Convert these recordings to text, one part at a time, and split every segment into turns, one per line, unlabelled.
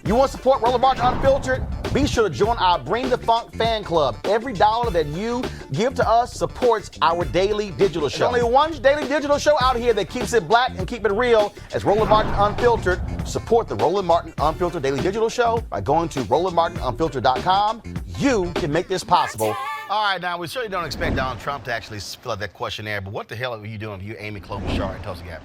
You want to support Roland Martin Unfiltered? Be sure to join our Bring the Funk fan club. Every dollar that you give to us supports our daily digital show. There's only one daily digital show out here that keeps it black and keep it real as Roland Martin Unfiltered. Support the Roland Martin Unfiltered daily digital show by going to RolandMartinUnfiltered.com. You can make this possible. All right, now, we certainly don't expect Donald Trump to actually fill out that questionnaire, but what the hell are you doing if you're Amy Klobuchar in Tulsa Gap?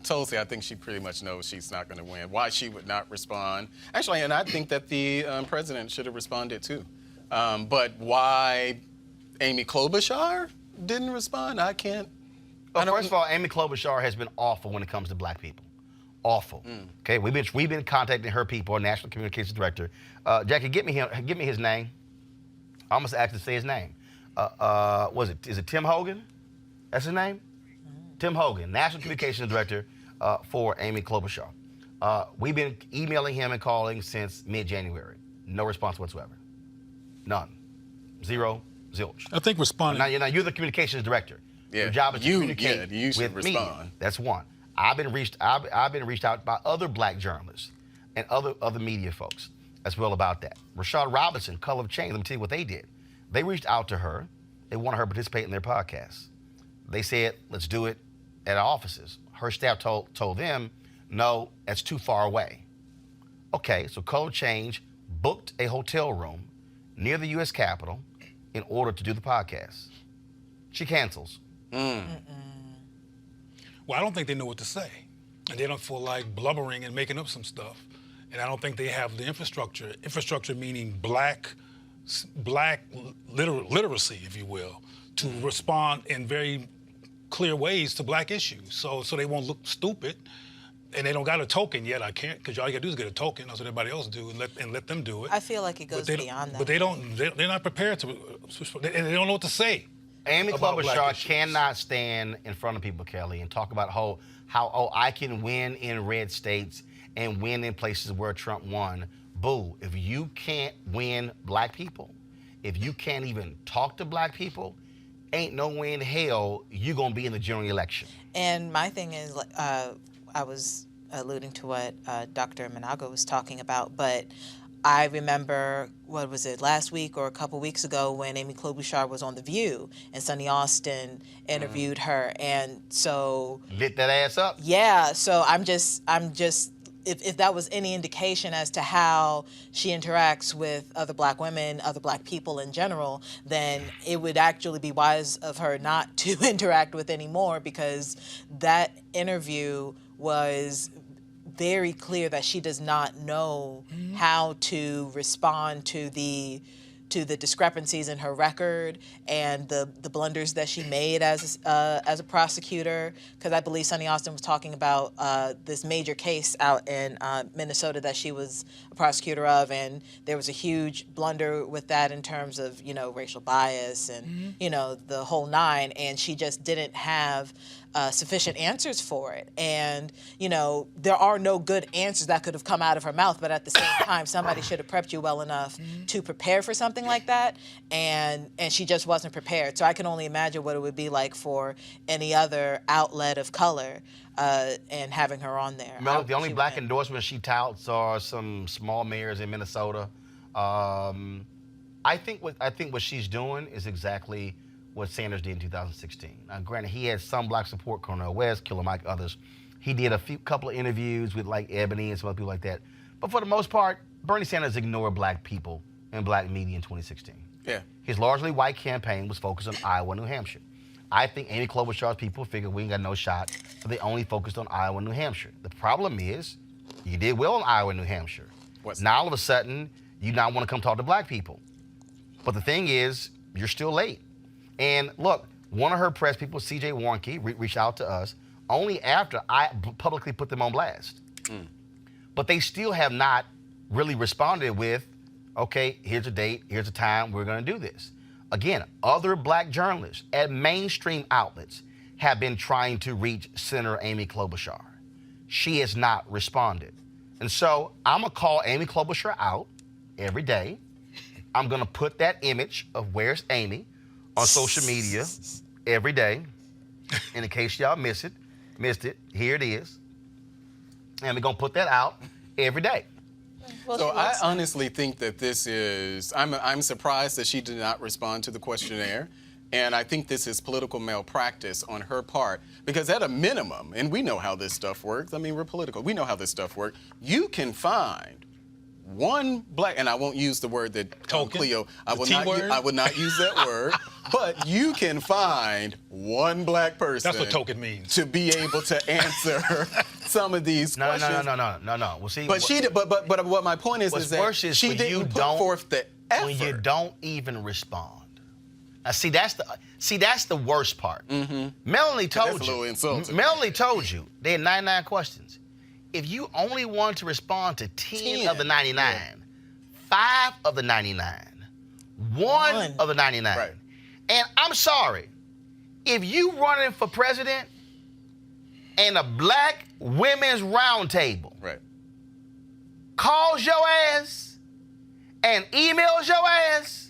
Tulsi, I think she pretty much knows she's not going to win. Why she would not respond. Actually, and I think that the president should have responded too. But why Amy Klobuchar didn't respond, I can't.
Well, first of all, Amy Klobuchar has been awful when it comes to black people. Awful. Okay, we've been contacting her people, our National Communications Director. Jackie, give me his name. I almost asked to say his name. Is it Tim Hogan? That's his name? Tim Hogan, National Communications Director for Amy Klobuchar. We've been emailing him and calling since mid-January. No response whatsoever. None. Zero. Zilch.
I think responding.
Now you're the communications director.
Yeah.
Your job is to communicate
you should
with
respond.
media. That's one. I've been reached out by other black journalists and other media folks as well about that. Rashad Robinson, Color of Change, let me tell you what they did. They reached out to her. They wanted her to participate in their podcast. They said, let's do it at our offices. Her staff told them, no, that's too far away. Okay, so Color of Change booked a hotel room near the U.S. Capitol in order to do the podcast. She cancels.
Well, I don't think they know what to say. And they don't feel like blubbering and making up some stuff. And I don't think they have the infrastructure. Infrastructure meaning black literacy, if you will, to respond in very clear ways to black issues. So they won't look stupid. And they don't got a token yet. I can't, because all you gotta do is get a token. That's what everybody else do, and let them do it.
I feel like it goes beyond that.
But they're not prepared to, and they don't know what to say.
Amy Klobuchar cannot stand in front of people, Kelly, and talk about how I can win in red states and win in places where Trump won. Boo. If you can't win black people, if you can't even talk to black people, ain't no way in hell you gonna be in the general election.
And my thing is, I was alluding to what Dr. Manago was talking about, but I remember, what was it, last week or a couple weeks ago when Amy Klobuchar was on The View and Sonny Austin interviewed her, and so
lit that ass up.
Yeah, so I'm just if that was any indication as to how she interacts with other black women, other black people in general, then it would actually be wise of her not to interact with anymore, because that interview was very clear that she does not know how to respond to the discrepancies in her record and the blunders that she made as a prosecutor. Because I believe Sonny Austin was talking about this major case out in Minnesota that she was a prosecutor of, and there was a huge blunder with that in terms of, racial bias and, the whole nine, and she just didn't have sufficient answers for it. And, there are no good answers that could have come out of her mouth, but at the same time, somebody should have prepped you well enough to prepare for something like that, and she just wasn't prepared. So I can only imagine what it would be like for any other outlet of color and having her on there.
Mel, the only black endorsements she touts are some small mayors in Minnesota. I think what she's doing is exactly what Sanders did in 2016. Now, granted, he had some black support, Cornel West, Killer Mike, others. He did a couple of interviews with like Ebony and some other people like that. But for the most part, Bernie Sanders ignored black people and black media in 2016.
Yeah.
His largely white campaign was focused on Iowa and New Hampshire. I think Amy Klobuchar's people figured we ain't got no shot, so they only focused on Iowa and New Hampshire. The problem is, you did well in Iowa and New Hampshire. Now all of a sudden, you now want to come talk to black people. But the thing is, you're still late. And look, one of her press people, C.J. Warnke, reached out to us only after I publicly put them on blast. But they still have not really responded with, okay, here's a date, here's a time, we're going to do this. Again, other black journalists at mainstream outlets have been trying to reach Senator Amy Klobuchar. She has not responded. And so I'm going to call Amy Klobuchar out every day. I'm going to put that image of where's Amy on social media every day. And in case y'all missed it, here it is. And we're going to put that out every day.
Well,
So
she
I
looks like-
honestly think that this is, I'm surprised that she did not respond to the questionnaire. And I think this is political malpractice on her part, because at a minimum, and we know how this stuff works. I mean, we're political. We know how this stuff works. You can find one black, and I won't use the word that
Token?
Cleo. I
The
will
T
not.
word?
I would not use that word. But you can find one black person.
That's what token means.
To be able to answer some of these questions.
No. Well, see,
But what my point is
what's
that
worse is
she
when
didn't
you
put
don't-
forth the effort.
when you don't even respond. Now, see, that's the worst part. Melanie told
That's a
you.
little insulting.
Melanie told you they had 99 questions. If you only wanted to respond to 10 of the 99, 5 of the 99, one of the 99.
Right.
And I'm sorry, if you running for president and a Black Women's Roundtable
Right.
calls your ass and emails your ass,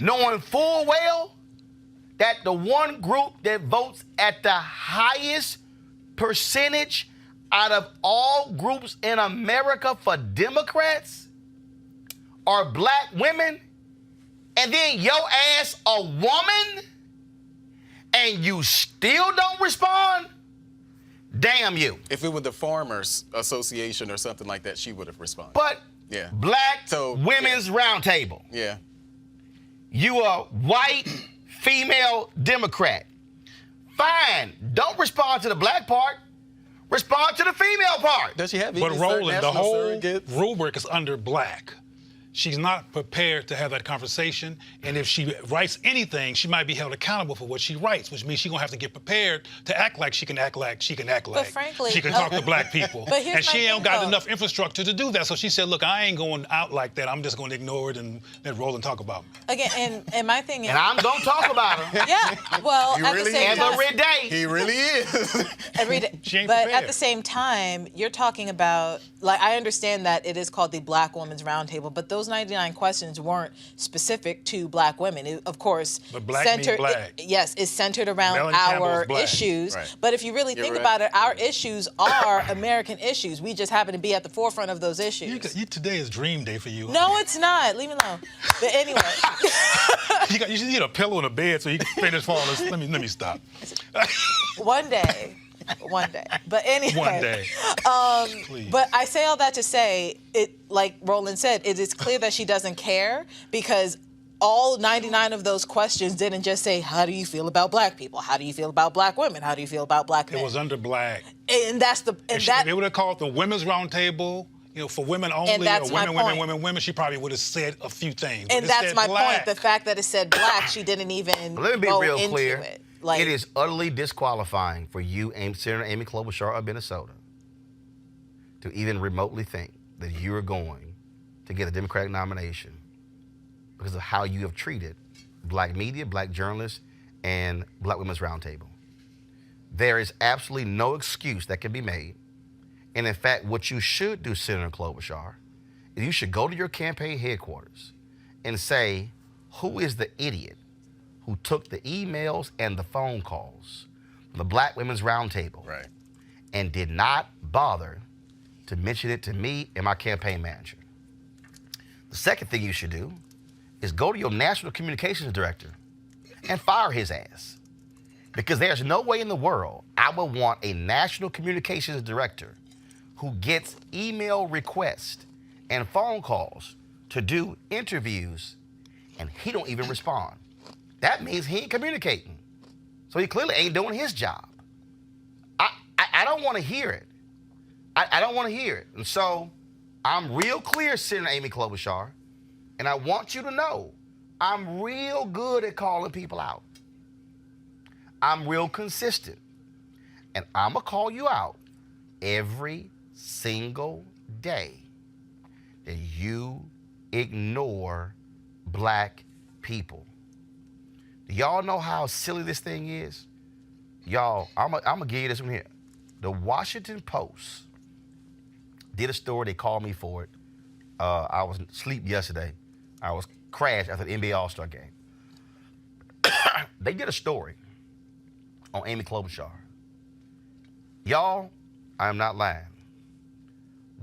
knowing full well that the one group that votes at the highest percentage out of all groups in America for Democrats are Black women, and then your ass a woman, and you still don't respond, damn you.
If it were the Farmers Association or something like that, she would have responded.
But
Yeah.
Black
So,
Women's Roundtable,
yeah.
you a white female Democrat. Fine, don't respond to the black part. Respond to the female part.
Does she have
But
any
Roland, the
national
whole
surrogates?
rubric is under black. She's not prepared to have that conversation, and if she writes anything, she might be held accountable for what she writes, which means she's gonna have to get prepared to act like she can act like she can act like
frankly,
she can talk to Black people.
But here's
and she
my
ain't
thing,
got
though.
enough infrastructure to do that. So she said, "Look, I ain't going out like that. I'm just going to ignore it and let Roland talk about me."
Again, and my thing is,
And I'm gonna talk about her
yeah, well,
You
at
really
the same time,
every day.
He really is.
every day.
She ain't
But
prepared.
at the same time, you're talking about, like, I understand that it is called the Black Women's Roundtable, but those 99 questions weren't specific to Black women. It, of course,
But black means black.
yes, it's centered around
Melanie Campbell's
our
black.
issues.
Right.
But if you really
You're
think
right.
about it, our issues are American issues. We just happen to be at the forefront of those
You,
issues.
today is dream day for you.
No, it's not. Leave me alone. But anyway.
you just need a pillow in a bed so you can finish falling. Let me stop.
One day. But anyway.
One day. Please.
But I say all that to say, it, like Roland said, it is clear that she doesn't care, because all 99 of those questions didn't just say, how do you feel about Black people? How do you feel about Black women? How do you feel about Black men?
It was under black.
And that's the, and
If
that,
they would have called the Women's Roundtable, for women only,
that's
or
my
women, she probably would have said a few things. But
and
it
that's
said
my
black.
point. The fact that it said Black, she didn't even
Let me be
go
real
into
clear.
it. Like,
It is utterly disqualifying for you, Senator Amy Klobuchar of Minnesota, to even remotely think that you are going to get a Democratic nomination because of how you have treated Black media, Black journalists, and Black Women's Roundtable. There is absolutely no excuse that can be made. And in fact, what you should do, Senator Klobuchar, is you should go to your campaign headquarters and say, who is the idiot who took the emails and the phone calls from the Black Women's Roundtable
Right.
and did not bother to mention it to me and my campaign manager? The second thing you should do is go to your national communications director and fire his ass. Because there's no way in the world I would want a national communications director who gets email requests and phone calls to do interviews and he don't even respond. That means he ain't communicating. So he clearly ain't doing his job. I don't want to hear it. I don't want to hear it. And so I'm real clear, Senator Amy Klobuchar, and I want you to know I'm real good at calling people out. I'm real consistent. And I'm going to call you out every single day that you ignore Black people. Do y'all know how silly this thing is? Y'all, I'm gonna give you this one here. The Washington Post did a story. They called me for it. I was asleep yesterday. I was crashed after the NBA All-Star game. They did a story on Amy Klobuchar. Y'all, I am not lying.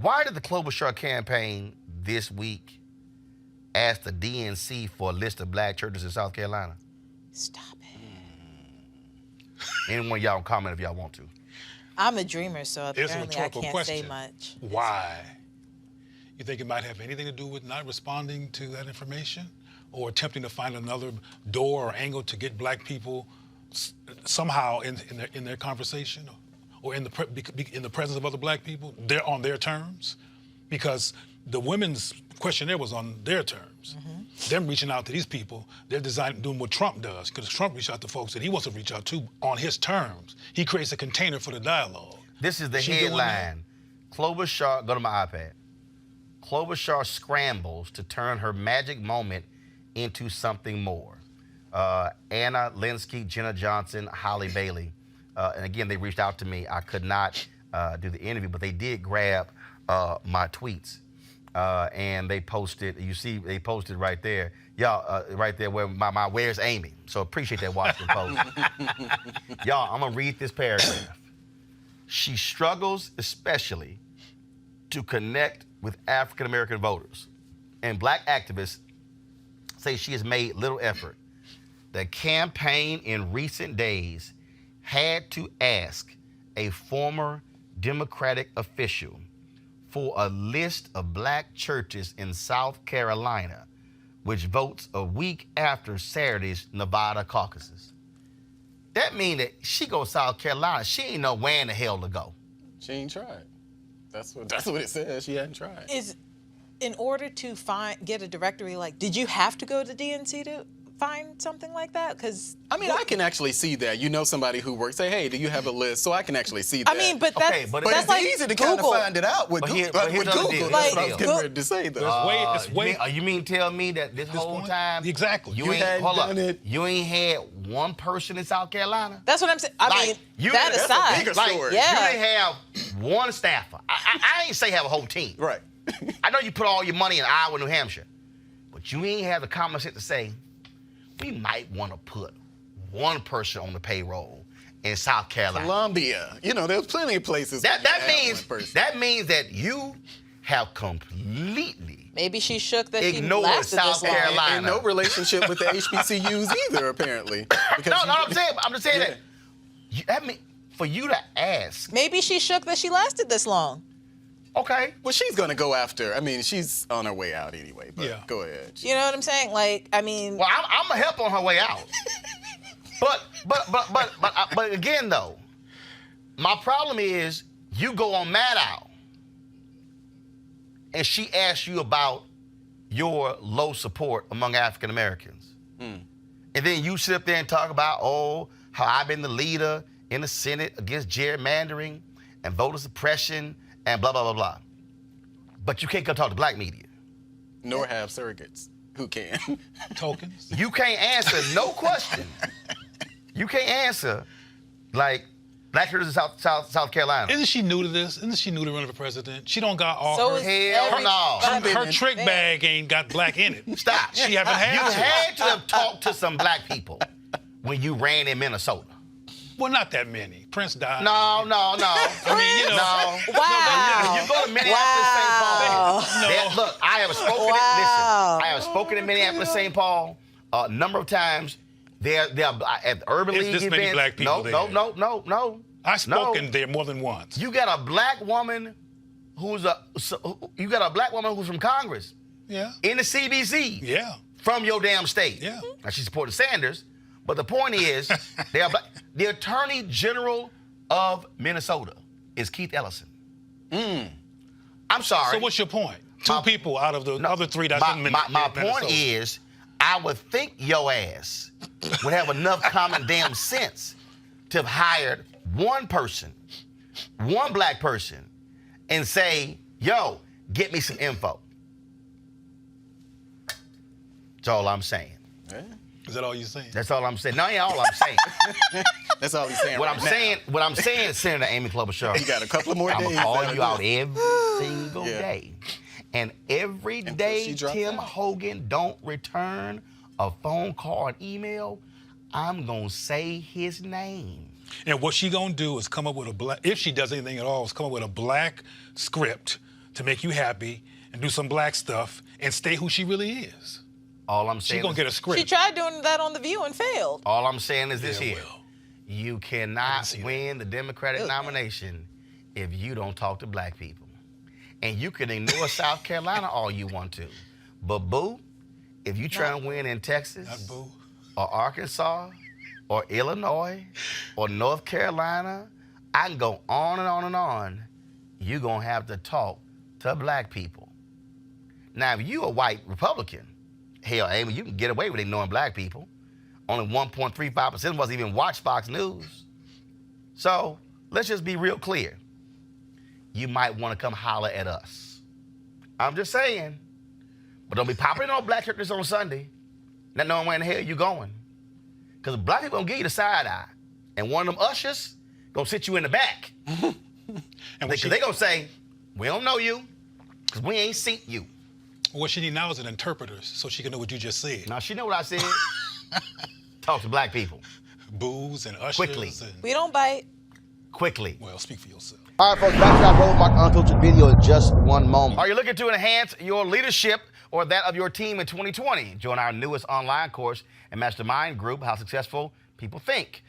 Why did the Klobuchar campaign this week ask the DNC for a list of black churches in South Carolina?
Stop it.
Anyone of y'all can comment if y'all want to.
I'm a dreamer, so
It's a
apparently I
rhetorical
can't
question.
say much.
Why? You think it might have anything to do with not responding to that information, or attempting to find another door or angle to get black people somehow in their conversation, or in the presence of other black people? They're on their terms, because the women's questionnaire was on their terms. Them reaching out to these people, they're doing what Trump does, because Trump reached out to folks that he wants to reach out to on his terms. He creates a container for the dialogue.
This is the
She doing
headline. Klobuchar, go to my iPad. Klobuchar scrambles to turn her magic moment into something more. Anna Linsky, Jenna Johnson, Holly Bailey. And again, they reached out to me. I could not do the interview, but they did grab my tweets. And they posted, you see, they posted right there. Y'all, right there where my where's Amy? So appreciate that Washington Post. Y'all, I'm gonna read this paragraph. She struggles especially to connect with African-American voters. And black activists say she has made little effort. The campaign in recent days had to ask a former Democratic official for a list of black churches in South Carolina, which votes a week after Saturday's Nevada caucuses. That means that she goes to South Carolina, she ain't know where in the hell to go.
She ain't tried. That's what it says. She hadn't tried.
In order to get a directory, like, did you have to go to DNC to find something like that? Because
I mean, I can actually see that. You know somebody who works, say, hey, do you have a list? So I can actually see that.
I mean, but that's,
Okay, but
But
that's
it's
like
easy to kind of
Google.
find it out with
But
Google.
here- but here's
with
the other
Google.
deal.
That's
Here's
what I
the
was
deal.
getting ready to say, though.
You mean tell me that this whole
point?
time
Exactly.
you
You
ain't
hadn't
hold up,
done it.
you ain't had one person in South Carolina?
That's what I'm saying. I mean,
you
that
that's a
aside,
bigger
like
story.
Yeah.
you didn't have one staffer. I ain't say have a whole team.
Right.
I know you put all your money in Iowa, New Hampshire, but you ain't have the common sense to say, we might want to put one person on the payroll in South Carolina.
Columbia. You know, there's plenty of places. where
That
you have one person.
means that you have completely
maybe she shook that
Ignore
she lasted
South
this long.
Carolina.
And no relationship with the HBCUs either, apparently. Because
no, I'm just saying
Yeah.
that. I mean, for you to ask,
Maybe she shook that she lasted this long.
okay,
Well, she's going to go after. I mean, she's on her way out anyway. But
Yeah.
go ahead.
You know what I'm saying? Like, I mean,
well, I'm gonna help on her way out. but again though, my problem is you go on Mad Owl, and she asks you about your low support among African Americans, and then you sit up there and talk about how I've been the leader in the Senate against gerrymandering and voter suppression and blah blah blah blah. But you can't go talk to black media.
Nor have surrogates who can.
Tokens.
You can't answer no question. You can't answer like black churches in South Carolina.
Isn't she new to this? Isn't she new to running for president? She don't got all
so
her.
is
Hell no.
Her trick bag ain't got black in it.
Stop.
She haven't had
You
to.
had to have talked to some black people when you ran in Minnesota.
Well, not that many. Prince died.
No.
I mean, you know.
No.
wow.
You go to Minneapolis, St. Paul.
No.
Look, I have spoken.
Wow.
Listen, I have spoken in Minneapolis, St. Paul a number of times. They're at the Urban
It's
League
this
events.
many black people there.
No.
I've spoken there more than once.
You got a black woman who's from Congress
Yeah.
in the CBC
Yeah.
from your damn state.
Yeah.
Now she supported Sanders, but the point is, the Attorney General of Minnesota is Keith Ellison. I'm sorry.
So what's your point? Two people out of the other three that's in
my
Minnesota.
point is, I would think your ass would have enough common damn sense to have hired one person, one black person, and say, yo, get me some info. That's all I'm saying.
Yeah.
Is that all you're saying?
That's all I'm saying. No, ain't all I'm saying.
That's all he's saying.
What
right now.
I'm saying, Senator Amy Klobuchar,
You got a couple of more
I'm
days.
gonna call
that'll
you
do
out
it.
every single
Yeah.
day. And every
Until
day
she drops
Tim
out.
Hogan don't return a phone call or email, I'm gonna say his name.
And what she gonna do is come up with a black, if she does anything at all, is come up with a black script to make you happy and do some black stuff and stay who she really is.
All I'm
She's
saying
going to get a script.
She tried doing that on The View and failed.
all I'm saying is this
Yeah,
here.
well,
You
I
cannot
didn't see
win the Democratic nomination if you don't talk to black people. And you can ignore South Carolina all you want to. But boo, if you try to win in Texas
not boo.
or Arkansas or Illinois or North Carolina, I can go on and on and on. You're going to have to talk to black people. Now, if you a white Republican, hell, Amy, you can get away with ignoring black people. Only 1.35% of us even watch Fox News. So let's just be real clear. You might want to come holler at us. I'm just saying. But don't be popping on black churches on Sunday, not knowing where in the hell you going. Because black people gonna give you the side eye. And one of them ushers gonna sit you in the back.
And
Because they gonna say, we don't know you, because we ain't seen you.
what she need now is an interpreter so she can know what you just said.
Now, she know what I said. Talk to black people.
Boos and ushers.
Quickly.
And,
We don't bite.
Quickly.
well, speak for yourself.
All right, folks, back to our Roland Martin Unfiltered video in just one moment. Are you looking to enhance your leadership or that of your team in 2020? Join our newest online course and mastermind group, How Successful People Think.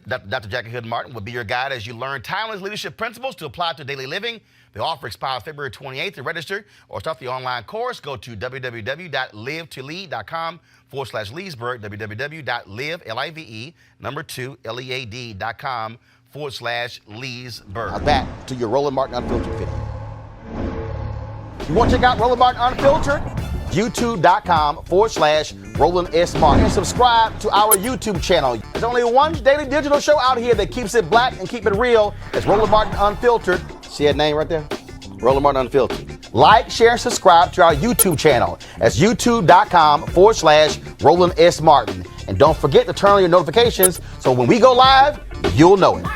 Dr. Jackie Hood Martin will be your guide as you learn timeless leadership principles to apply to daily living. The offer expires February 28th. To register or start the online course, go to www.live2lead.com/Leesburg, www.live2lead.com/Leesburg. Now back to your Roland Martin Unfiltered video. You want to check out Roland Martin Unfiltered? YouTube.com/Roland S. Martin. And subscribe to our YouTube channel. There's only one daily digital show out here that keeps it black and keep it real. It's Roland Martin Unfiltered. See that name right there? Roland Martin Unfiltered. Like, share, and subscribe to our YouTube channel. That's youtube.com/Roland S. Martin. And don't forget to turn on your notifications so when we go live, you'll know it.